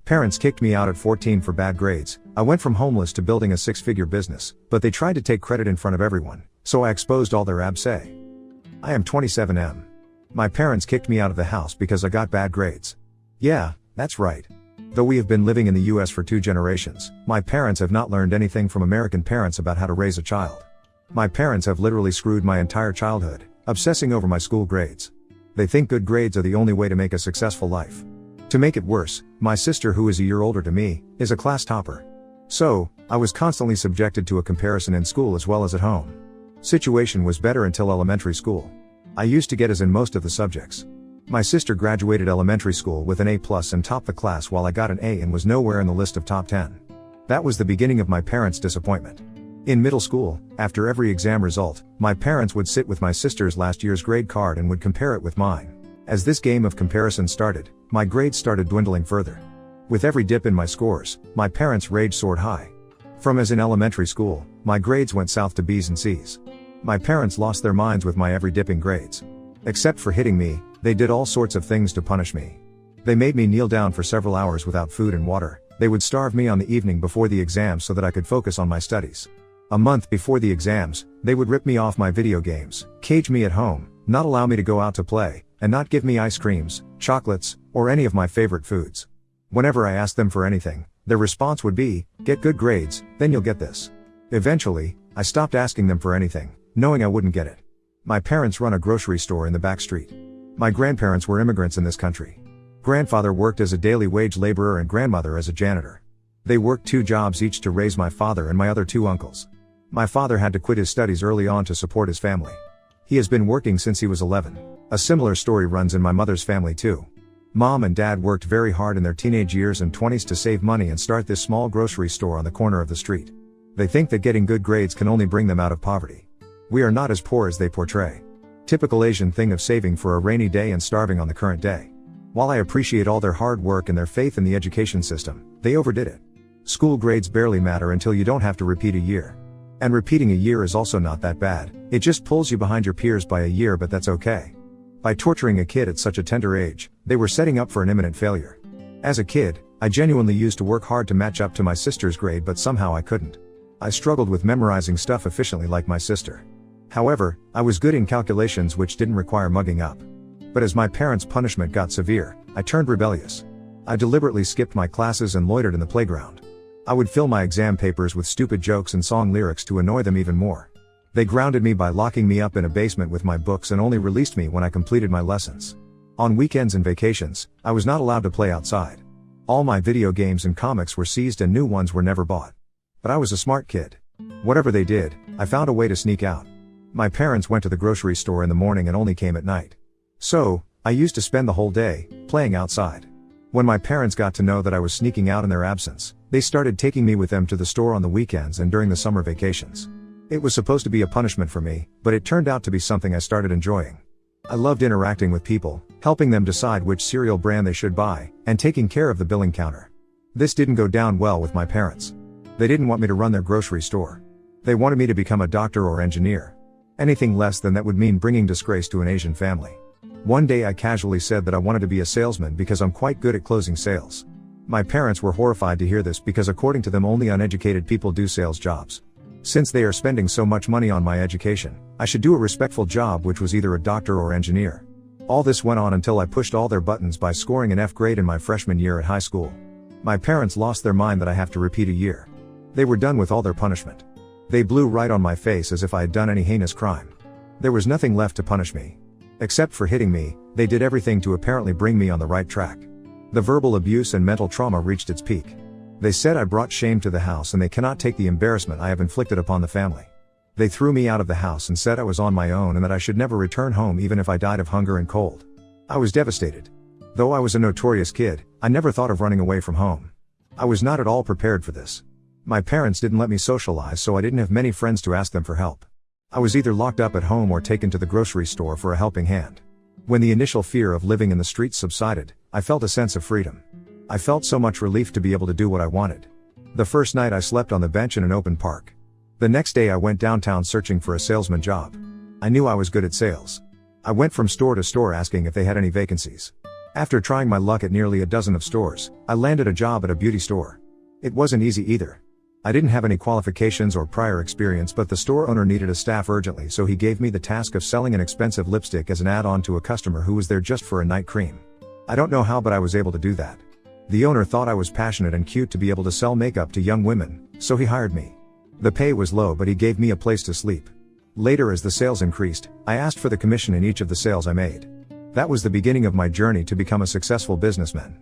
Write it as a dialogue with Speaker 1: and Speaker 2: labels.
Speaker 1: Parents kicked me out at 14 for bad grades. I went from homeless to building a six-figure business, but they tried to take credit in front of everyone, so I exposed all their abs. I am 27M. My parents kicked me out of the house because I got bad grades. Yeah, that's right. Though we have been living in the US for 2 generations, my parents have not learned anything from American parents about how to raise a child. My parents have literally screwed my entire childhood, obsessing over my school grades. They think good grades are the only way to make a successful life. To make it worse, my sister, who is a year older to me, is a class topper. So, I was constantly subjected to a comparison in school as well as at home. Situation was better until elementary school. I used to get A's in most of the subjects. My sister graduated elementary school with an A+ and topped the class, while I got an A and was nowhere in the list of top 10. That was the beginning of my parents' disappointment. In middle school, after every exam result, my parents would sit with my sister's last year's grade card and would compare it with mine. As this game of comparison started, my grades started dwindling further. With every dip in my scores, my parents' rage soared high. From A's in elementary school, my grades went south to B's and C's. My parents lost their minds with my every dip in grades. Except for hitting me, they did all sorts of things to punish me. They made me kneel down for several hours without food and water. They would starve me on the evening before the exams so that I could focus on my studies. A month before the exams, they would rip me off my video games, cage me at home, not allow me to go out to play, and not give me ice creams, chocolates, or any of my favorite foods. Whenever I asked them for anything, their response would be, "Get good grades, then you'll get this." Eventually, I stopped asking them for anything, knowing I wouldn't get it. My parents run a grocery store in the back street. My grandparents were immigrants in this country. Grandfather worked as a daily wage laborer and grandmother as a janitor. They worked 2 jobs each to raise my father and my other 2 uncles. My father had to quit his studies early on to support his family. He has been working since he was 11. A similar story runs in my mother's family too. Mom and dad worked very hard in their teenage years and 20s to save money and start this small grocery store on the corner of the street. They think that getting good grades can only bring them out of poverty. We are not as poor as they portray. Typical Asian thing of saving for a rainy day and starving on the current day. While I appreciate all their hard work and their faith in the education system, they overdid it. School grades barely matter until you don't have to repeat a year. And repeating a year is also not that bad, it just pulls you behind your peers by a year, but that's okay. By torturing a kid at such a tender age, they were setting up for an imminent failure. As a kid, I genuinely used to work hard to match up to my sister's grade, but somehow I couldn't. I struggled with memorizing stuff efficiently like my sister. However, I was good in calculations, which didn't require mugging up. But as my parents' punishment got severe, I turned rebellious. I deliberately skipped my classes and loitered in the playground. I would fill my exam papers with stupid jokes and song lyrics to annoy them even more. They grounded me by locking me up in a basement with my books and only released me when I completed my lessons. On weekends and vacations, I was not allowed to play outside. All my video games and comics were seized and new ones were never bought. But I was a smart kid. Whatever they did, I found a way to sneak out. My parents went to the grocery store in the morning and only came at night. So, I used to spend the whole day playing outside. When my parents got to know that I was sneaking out in their absence, they started taking me with them to the store on the weekends and during the summer vacations. It was supposed to be a punishment for me, but it turned out to be something I started enjoying. I loved interacting with people, helping them decide which cereal brand they should buy, and taking care of the billing counter. This didn't go down well with my parents. They didn't want me to run their grocery store. They wanted me to become a doctor or engineer. Anything less than that would mean bringing disgrace to an Asian family. One day I casually said that I wanted to be a salesman because I'm quite good at closing sales. My parents were horrified to hear this because according to them only uneducated people do sales jobs. Since they are spending so much money on my education, I should do a respectful job, which was either a doctor or engineer. All this went on until I pushed all their buttons by scoring an F grade in my freshman year at high school. My parents lost their mind that I have to repeat a year. They were done with all their punishment. They blew right on my face as if I had done any heinous crime. There was nothing left to punish me. Except for hitting me, they did everything to apparently bring me on the right track. The verbal abuse and mental trauma reached its peak. They said I brought shame to the house and they cannot take the embarrassment I have inflicted upon the family. They threw me out of the house and said I was on my own and that I should never return home even if I died of hunger and cold. I was devastated. Though I was a notorious kid, I never thought of running away from home. I was not at all prepared for this. My parents didn't let me socialize, so I didn't have many friends to ask them for help. I was either locked up at home or taken to the grocery store for a helping hand. When the initial fear of living in the streets subsided, I felt a sense of freedom. I felt so much relief to be able to do what I wanted. The first night I slept on the bench in an open park. The next day I went downtown searching for a salesman job. I knew I was good at sales. I went from store to store asking if they had any vacancies. After trying my luck at nearly a dozen of stores, I landed a job at a beauty store. It wasn't easy either. I didn't have any qualifications or prior experience, but the store owner needed a staff urgently, so he gave me the task of selling an expensive lipstick as an add-on to a customer who was there just for a night cream. I don't know how, but I was able to do that. The owner thought I was passionate and cute to be able to sell makeup to young women, so he hired me. The pay was low, but he gave me a place to sleep. Later, as the sales increased, I asked for the commission in each of the sales I made. That was the beginning of my journey to become a successful businessman.